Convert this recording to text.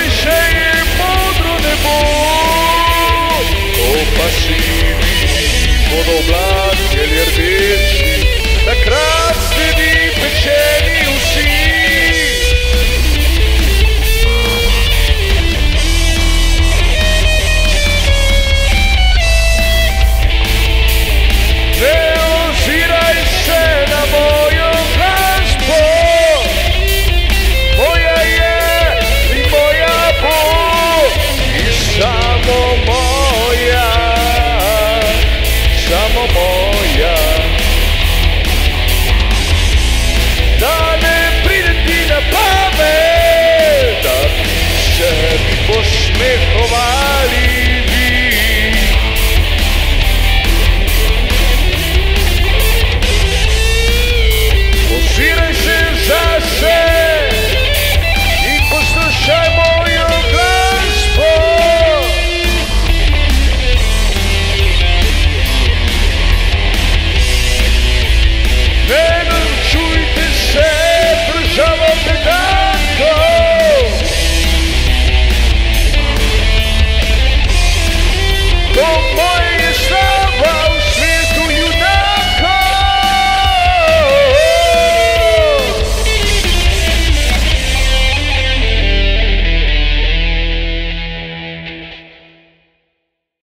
Osirej je modro nebo, ko pa si bodo oblaki ali rdeči, takrat ste vi pečeni vsi. Ne oziraj se na mojo glasbo, moja je in moja bo, in samo moja, samo moja. Da ne pride ti na pamet, da bi se posmehovali vi. Oziraj se zase in poslušaj mojo glasbo. Ne naučujte se